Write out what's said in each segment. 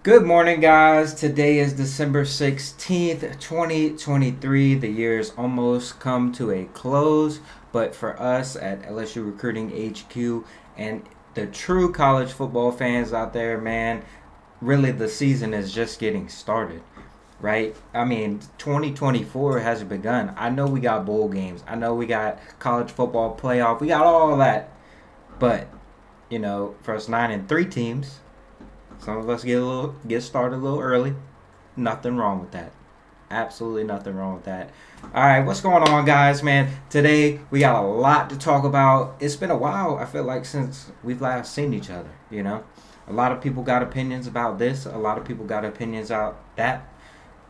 Good morning, guys. Today is December 16th, 2023. The year has almost come to a close, but for us at LSU Recruiting HQ and the true college football fans out there, man, really the season is just getting started, right? I mean, 2024 has begun. I know we got bowl games, I know we got college football playoff, we got all that, but for us 9-3 teams, some of us get started a little early. Nothing wrong with that. Absolutely nothing wrong with that. All right, what's going on, guys, man? Today we got a lot to talk about. It's been a while, I feel like, since we've last seen each other, A lot of people got opinions about this. A lot of people got opinions out that.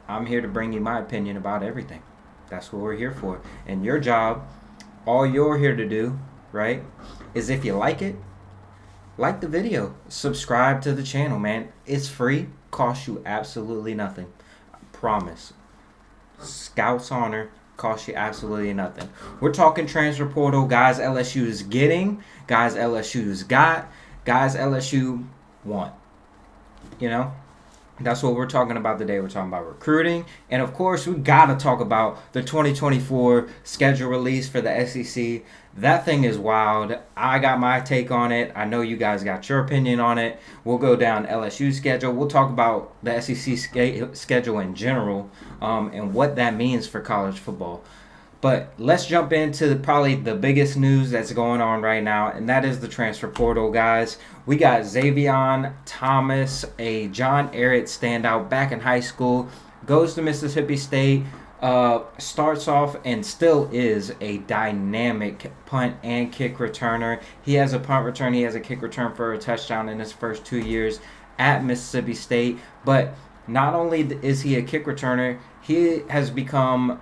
I'm here to bring you my opinion about everything. That's what we're here for. And your job, all you're here to do, right, is if you like the video, subscribe to the channel, man. It's free, costs you absolutely nothing. I promise. Scouts honor costs you absolutely nothing. We're talking transfer portal, guys LSU's getting, guys LSU's got, guys LSU want. That's what we're talking about today. We're talking about recruiting. And, of course, we got to talk about the 2024 schedule release for the SEC. That thing is wild. I got my take on it. I know you guys got your opinion on it. We'll go down LSU's schedule. We'll talk about the SEC schedule in general and what that means for college football. But let's jump into probably the biggest news that's going on right now, and that is the transfer portal, guys. We got Xavier Thomas, a John Ehret standout back in high school, goes to Mississippi State, starts off and still is a dynamic punt and kick returner. He has a punt return, he has a kick return for a touchdown in his first 2 years at Mississippi State. But not only is he a kick returner, he has become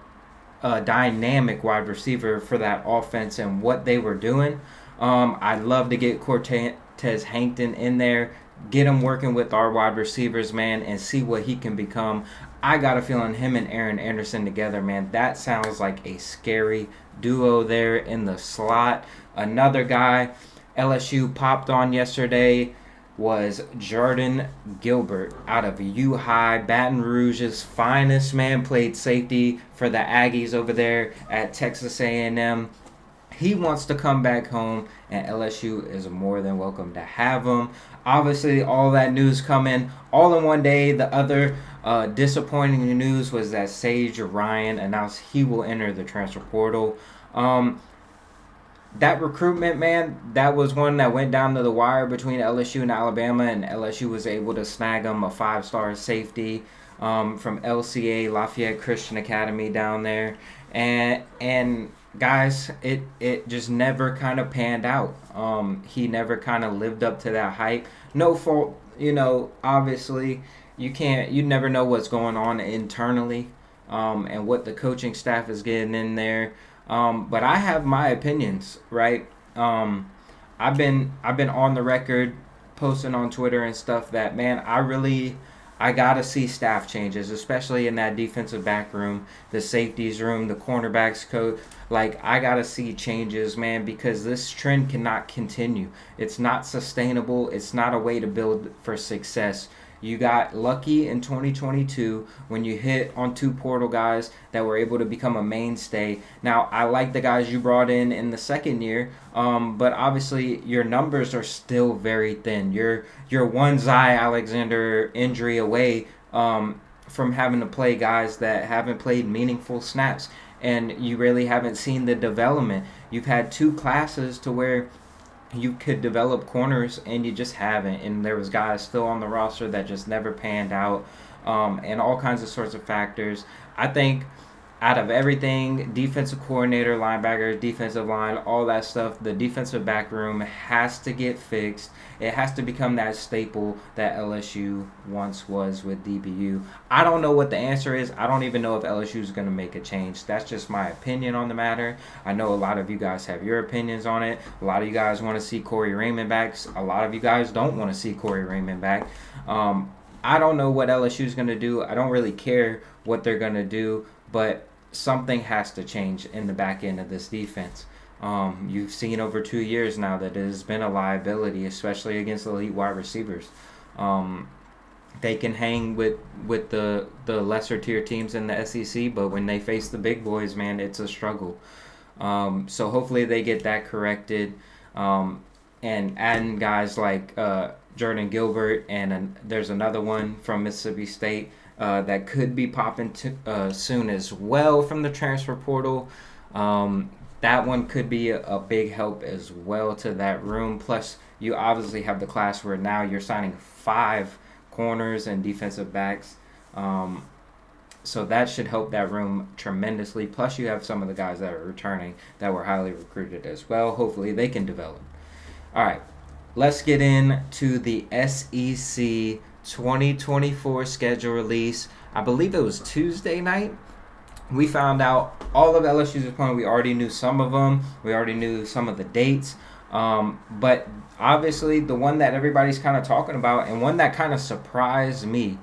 a dynamic wide receiver for that offense and what they were doing. I'd love to get Cortez Hankton in there, get him working with our wide receivers, man, and see what he can become. I got a feeling him and Aaron Anderson together, man, that sounds like a scary duo there in the slot. Another guy LSU popped on yesterday was Jordan Gilbert out of U-High, Baton Rouge's finest, man. Played safety for the Aggies over there at Texas A&M. He wants to come back home, and LSU is more than welcome to have him. Obviously, all that news coming all in one day. The other disappointing news was that Sage Ryan announced he will enter the transfer portal. That recruitment, man, that was one that went down to the wire between LSU and Alabama, and LSU was able to snag him a 5-star safety from LCA, Lafayette Christian Academy down there. And guys, it just never kind of panned out. He never kind of lived up to that hype. No fault, obviously, you never know what's going on internally and what the coaching staff is getting in there. But I have my opinions, right? I've been on the record posting on Twitter and stuff that, man, I gotta see staff changes, especially in that defensive back room, the safeties room, the cornerbacks coach. Like, I gotta see changes, man, because this trend cannot continue. It's not sustainable. It's not a way to build for success. You got lucky in 2022 when you hit on 2 portal guys that were able to become a mainstay. Now, I like the guys you brought in the second year, but obviously your numbers are still very thin. You're one Zy Alexander injury away from having to play guys that haven't played meaningful snaps, and you really haven't seen the development. You've had 2 classes to where you could develop corners, and you just haven't. And there was guys still on the roster that just never panned out, and all kinds of sorts of factors. I think out of everything, defensive coordinator, linebacker, defensive line, all that stuff, the defensive back room has to get fixed. It has to become that staple that LSU once was with DBU. I don't know what the answer is. I don't even know if LSU is going to make a change. That's just my opinion on the matter. I know a lot of you guys have your opinions on it. A lot of you guys want to see Corey Raymond back. A lot of you guys don't want to see Corey Raymond back. I don't know what LSU is going to do. I don't really care what they're going to do, but something has to change in the back end of this defense. You've seen over 2 years now that it has been a liability, especially against elite wide receivers. they can hang with the lesser tier teams in the SEC, but when they face the big boys, man, it's a struggle. So hopefully they get that corrected, and adding guys like Jordan Gilbert, and there's another one from Mississippi State that could be popping soon as well from the transfer portal. That one could be a big help as well to that room. Plus, you obviously have the class where now you're signing 5 corners and defensive backs. So that should help that room tremendously. Plus, you have some of the guys that are returning that were highly recruited as well. Hopefully, they can develop. All right, let's get into the SEC 2024 schedule release. I believe it was Tuesday night. We found out all of LSU's opponents. We already knew some of them. We already knew some of the dates. But obviously, the one that everybody's kind of talking about, and one that kind of surprised me,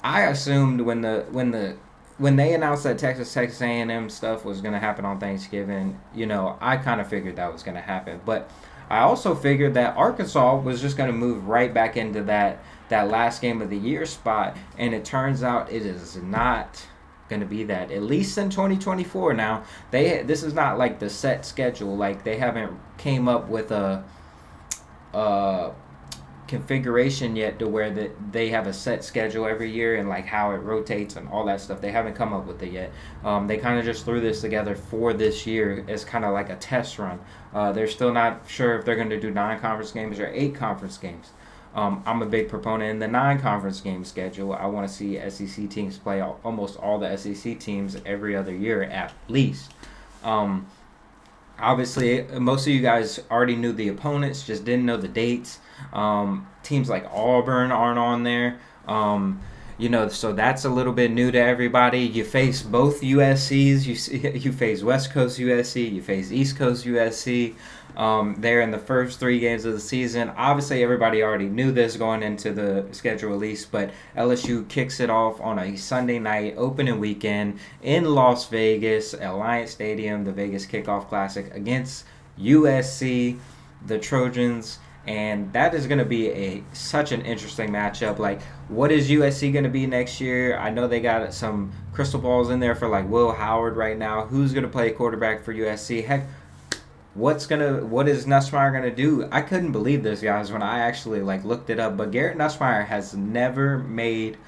I assumed when they announced that Texas A&M stuff was going to happen on Thanksgiving, I kind of figured that was going to happen. But I also figured that Arkansas was just going to move right back into that last game of the year spot, and it turns out it is not going to be that, at least in 2024. Now this is not like the set schedule, like they haven't came up with a configuration yet to where that they have a set schedule every year and like how it rotates and all that stuff. They haven't come up with it yet. They kind of just threw this together for this year as kind of like a test run. They're still not sure if they're going to do 9 conference games or 8 conference games. I'm a big proponent in the 9 conference game schedule. I want to see SEC teams play almost all the SEC teams every other year at least. Obviously, most of you guys already knew the opponents, just didn't know the dates. Teams like Auburn aren't on there. So that's a little bit new to everybody. You face both USCs. You face West Coast USC. You face East Coast USC. They're in the first 3 games of the season. Obviously, everybody already knew this going into the schedule release, but LSU kicks it off on a Sunday night opening weekend in Las Vegas, Alliance Stadium, the Vegas Kickoff Classic against USC, the Trojans. And that is going to be such an interesting matchup. Like, what is USC going to be next year? I know they got some crystal balls in there for like Will Howard right now. Who's going to play quarterback for USC? Heck, what is Nussmeier going to do? I couldn't believe this, guys, when I actually looked it up. But Garrett Nussmeier has never made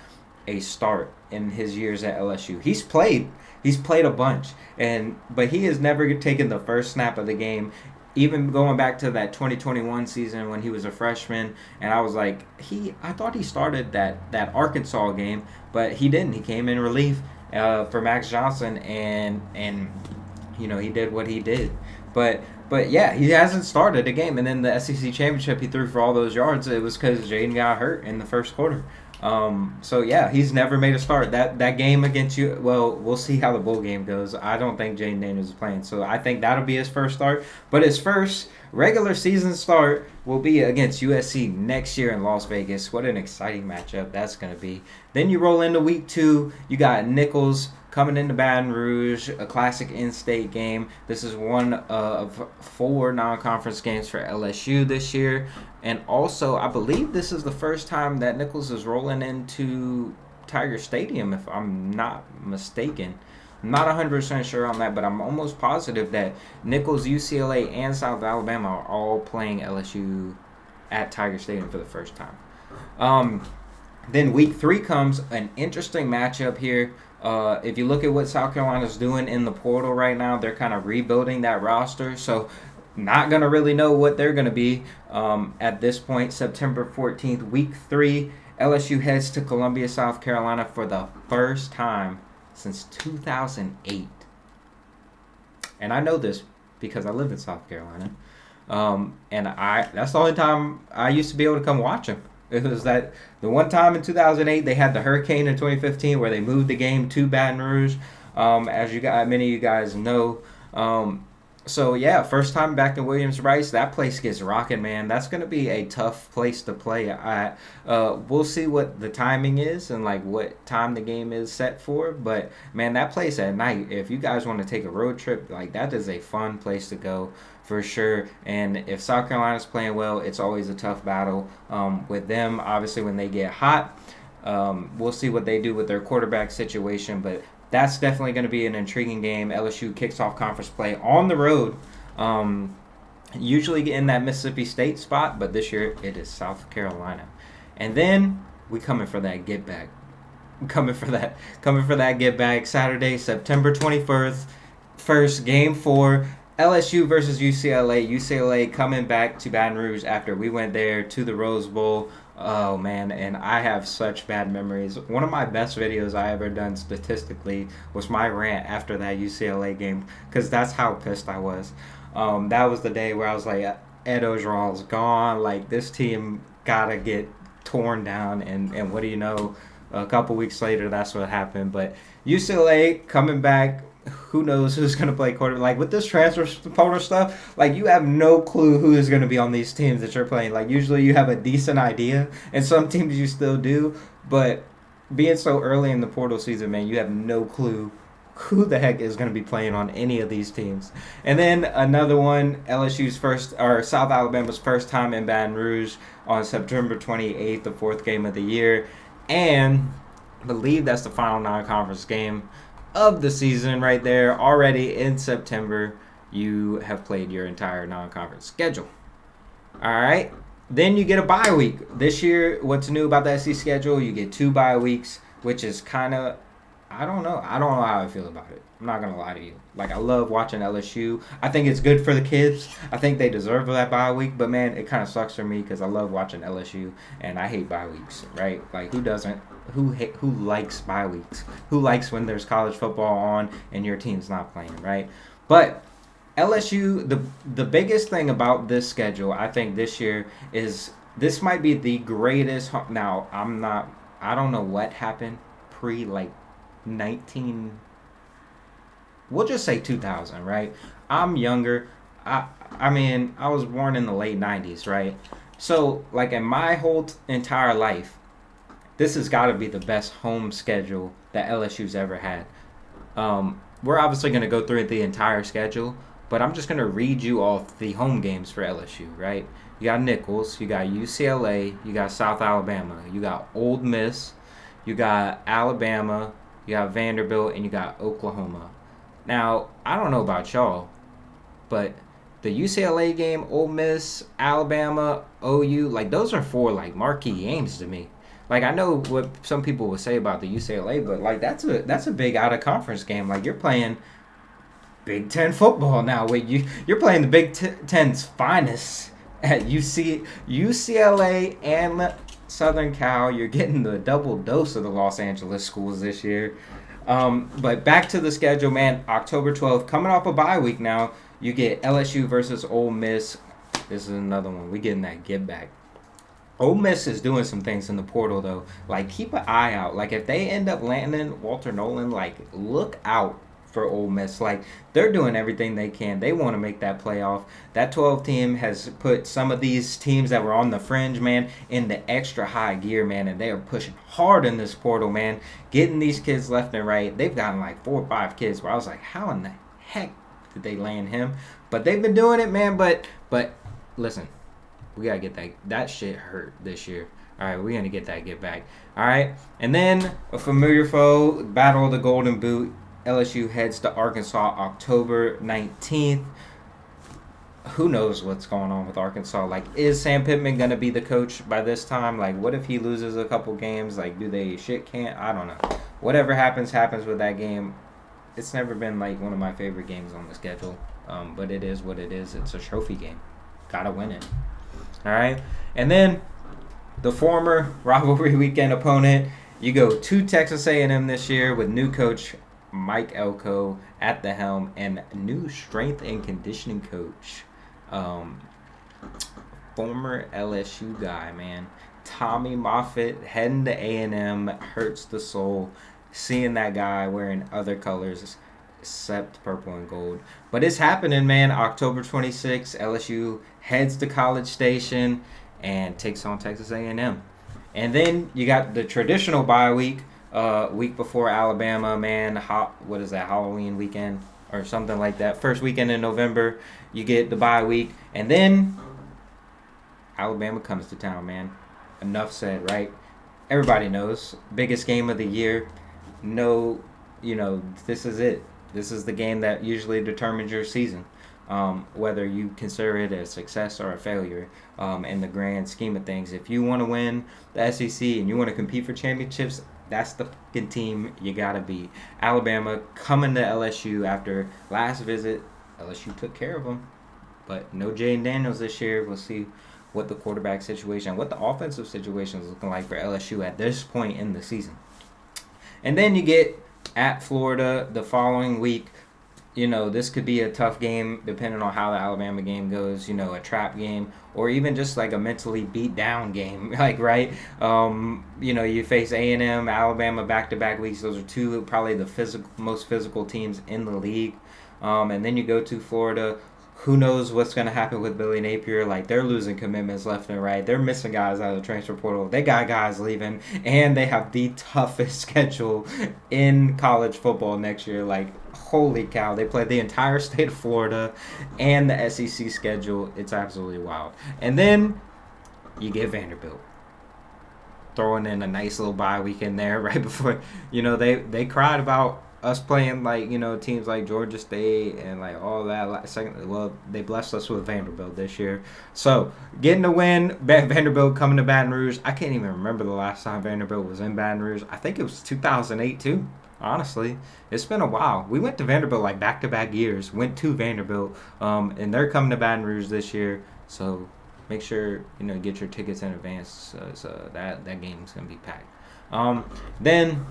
a start in his years at LSU. He's played a bunch, but he has never taken the first snap of the game. Even going back to that 2021 season when he was a freshman, and I was like, I thought he started that Arkansas game, but he didn't. He came in relief for Max Johnson, and he did what he did. But yeah, he hasn't started a game. And then the SEC championship, he threw for all those yards. It was because Jaden got hurt in the first quarter. So yeah, he's never made a start. That game against you, well, we'll see how the bowl game goes. I don't think Jaden Daniels is playing, so I think that'll be his first start. But his first regular season start will be against USC next year in Las Vegas. What an exciting matchup that's going to be. Then you roll into week 2. You got Nichols coming into Baton Rouge, a classic in-state game. This is one of 4 non-conference games for LSU this year. And also, I believe this is the first time that Nichols is rolling into Tiger Stadium, if I'm not mistaken. I'm not 100% sure on that, but I'm almost positive that Nichols, UCLA, and South Alabama are all playing LSU at Tiger Stadium for the first time. Then week 3 comes an interesting matchup here. If you look at what South Carolina's doing in the portal right now, they're kind of rebuilding that roster. So not going to really know what they're going to be at this point. September 14th, week 3, LSU heads to Columbia, South Carolina for the first time since 2008. And I know this because I live in South Carolina. And that's the only time I used to be able to come watch them. It was that the one time in 2008 they had the hurricane in 2015 where they moved the game to Baton Rouge, as many of you guys know. So yeah, first time back to Williams-Brice, that place gets rocking, man. That's gonna be a tough place to play. We'll see what the timing is and what time the game is set for. But man, that place at night, if you guys want to take a road trip, that is a fun place to go for sure. And if South Carolina's playing well, it's always a tough battle with them. Obviously, when they get hot, We'll see what they do with their quarterback situation, but that's definitely going to be an intriguing game. LSU kicks off conference play on the road. Usually in that Mississippi State spot, but this year it is South Carolina. And then we coming for that get back. Coming for that get back. Saturday, September 21st, first game 4, LSU versus UCLA. UCLA coming back to Baton Rouge after we went there to the Rose Bowl. Oh man, and I have such bad memories. One of my best videos I ever done statistically was my rant after that UCLA game, because that's how pissed I was. That was the day where I was like, Ed Ogeron's gone. Like, this team gotta get torn down, and what do you know? A couple weeks later, that's what happened. But UCLA coming back. Who knows who's going to play quarterback? Like, with this transfer portal stuff, like, you have no clue who is going to be on these teams that you're playing. Like, usually you have a decent idea, and some teams you still do. But being so early in the portal season, man, you have no clue who the heck is going to be playing on any of these teams. And then another one, LSU's first, or South Alabama's first time in Baton Rouge on September 28th, the 4th game of the year. And I believe that's the final non-conference game of the season right there. Already in September, you have played your entire non-conference schedule. All right. Then you get a bye week. This year, what's new about the SEC schedule? You get 2 bye weeks, which is kind of, I don't know how I feel about it. I'm not going to lie to you. Like, I love watching LSU. I think it's good for the kids. I think they deserve that bye week. But, man, it kind of sucks for me because I love watching LSU, and I hate bye weeks, right? Like, who doesn't? Who likes bye weeks? Who likes when there's college football on and your team's not playing, right? But LSU, the biggest thing about this schedule, I think this year, is this might be the greatest. Now, I don't know what happened pre, 19, we'll just say 2000, right? I'm younger. I mean, I was born in the late 90s, right? So, in my whole entire life, this has got to be the best home schedule that LSU's ever had. We're obviously going to go through the entire schedule, but I'm just going to read you off the home games for LSU, right? You got Nicholls, you got UCLA, you got South Alabama, you got Ole Miss, you got Alabama, you got Vanderbilt, and you got Oklahoma. Now, I don't know about y'all, but the UCLA game, Ole Miss, Alabama, OU, those are 4 marquee games to me. I know what some people would say about the UCLA, but that's a big out of conference game. You're playing Big Ten football now. You're playing the Big Ten's finest at UCLA and Southern Cal. You're getting the double dose of the Los Angeles schools this year. But back to the schedule, man. October 12th, coming off a bye week now, you get LSU versus Ole Miss. This is another one. We getting that get back. Ole Miss is doing some things in the portal, though. Keep an eye out. If they end up landing Walter Nolan, look out for Ole Miss. They're doing everything they can. They want to make that playoff. That 12 team has put some of these teams that were on the fringe, man, in the extra high gear, man, and they are pushing hard in this portal, man, getting these kids left and right. They've gotten 4 or 5 kids where I was like, how in the heck did they land him? But they've been doing it, man. But listen. We got to get that shit hurt this year. All right, we're going to get that get back. All right, and then a familiar foe, Battle of the Golden Boot. LSU heads to Arkansas October 19th. Who knows what's going on with Arkansas? Is Sam Pittman going to be the coach by this time? What if he loses a couple games? Do they can't? I don't know. Whatever happens with that game. It's never been, one of my favorite games on the schedule. But it is what it is. It's a trophy game. Got to win it. All right, and then the former rivalry weekend opponent, you go to Texas A&M this year with new coach Mike Elko at the helm and new strength and conditioning coach, former LSU guy, man, Tommy Moffitt heading to A&M. Hurts the soul seeing that guy wearing other colors except purple and gold. But it's happening, man. October 26th, LSU heads to College Station and takes on Texas A&M. And then you got the traditional bye week, week before Alabama, man. What is that, Halloween weekend or something like that? First weekend in November, you get the bye week. And then Alabama comes to town, man. Enough said, right? everybody knows, biggest game of the year. No, this is it. This is the game that usually determines your season, whether you consider it a success or a failure. In the grand scheme of things, if you want to win the SEC and you want to compete for championships, that's the fucking team you gotta beat. Alabama coming to LSU after last visit. LSU took care of them, but no Jaden Daniels this year. We'll see what the quarterback situation, what the offensive situation is looking like for LSU at this point in the season. And then you get at Florida the following week. This could be a tough game depending on how the Alabama game goes, a trap game or even just like a mentally beat down game. Like, right? You face A&M, Alabama back-to-back weeks. Those are two probably the most physical teams in the league. And then you go to Florida. Who knows what's going to happen with Billy Napier? Like, they're losing commitments left and right. They're missing guys out of the transfer portal. They got guys leaving. And they have the toughest schedule in college football next year. Like, holy cow. They play the entire state of Florida and the SEC schedule. It's absolutely wild. And then you get Vanderbilt. Throwing in a nice little bye weekend there right before, they cried about us playing like teams like Georgia State and like all that. Well, they blessed us with Vanderbilt this year, so getting the win. Vanderbilt coming to Baton Rouge. I can't even remember the last time Vanderbilt was in Baton Rouge. I think it was 2008 too. Honestly, it's been a while. We went to Vanderbilt like back-to-back years. Went to Vanderbilt, and they're coming to Baton Rouge this year. So make sure get your tickets in advance. So that game's gonna be packed. Then.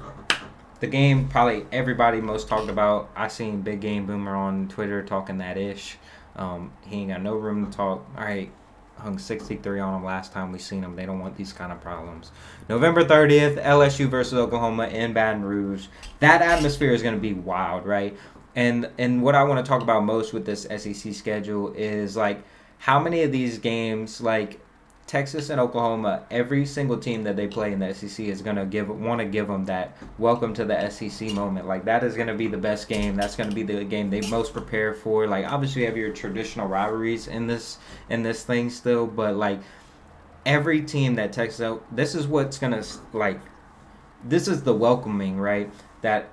The game probably everybody most talked about. I seen Big Game Boomer on Twitter talking that ish. He ain't got no room to talk. All right, hung 63 on him last time we seen him. They don't want these kind of problems. November 30th, LSU versus Oklahoma in Baton Rouge. That atmosphere is going to be wild, right? And what I want to talk about most with this SEC schedule is like how many of these games like Texas and Oklahoma, every single team that they play in the SEC is going to want to give them that welcome to the SEC moment. Like, that is going to be the best game. That's going to be the game they most prepare for. Like, obviously you have your traditional rivalries in this thing still, but like every team that Texas, this is what's going to like, this is the welcoming, right? That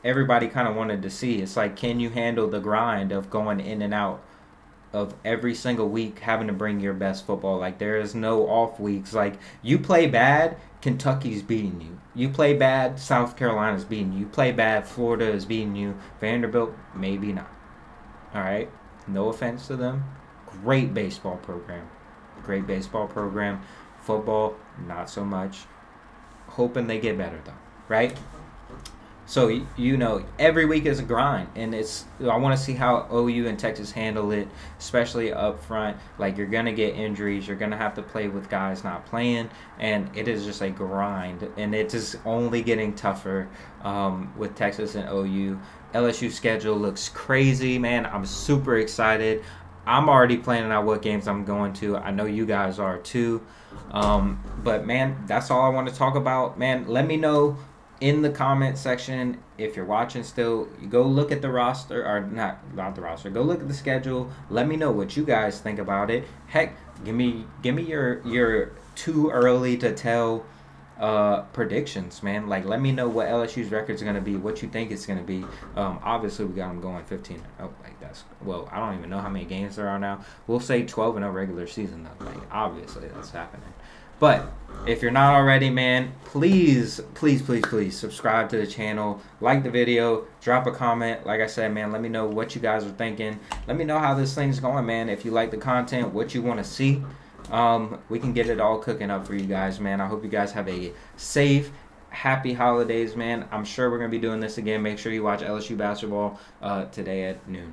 everybody kind of wanted to see. It's like, can you handle the grind of going in and out of every single week having to bring your best football? Like, there is no off weeks. Like, you play bad, Kentucky's beating you. You play bad, South Carolina's beating you. You play bad, Florida is beating you. Vanderbilt, maybe not. All right? No offense to them. Great baseball program. Football, not so much. Hoping they get better, though. Right? So, every week is a grind, and I want to see how OU and Texas handle it, especially up front. Like, you're going to get injuries. You're going to have to play with guys not playing, and it is just a grind, and it is only getting tougher with Texas and OU. LSU schedule looks crazy, man. I'm super excited. I'm already planning out what games I'm going to. I know you guys are too. But, man, that's all I want to talk about. Man, let me know in the comment section, if you're watching still, you go look at the roster, or not the roster. Go look at the schedule. Let me know what you guys think about it. Heck, give me your too early to tell predictions, man. Like, let me know what LSU's record's gonna be, what you think it's gonna be. Obviously, we got them going 15. Oh, like that's I don't even know how many games there are now. We'll say 12-0 regular season though. Like, obviously, that's happening. But if you're not already, man, please subscribe to the channel, like the video, drop a comment. Like I said, man, let me know what you guys are thinking. Let me know how this thing's going, man. If you like the content, what you want to see, we can get it all cooking up for you guys, man. I hope you guys have a safe, happy holidays, man. I'm sure we're going to be doing this again. Make sure you watch LSU basketball today at noon.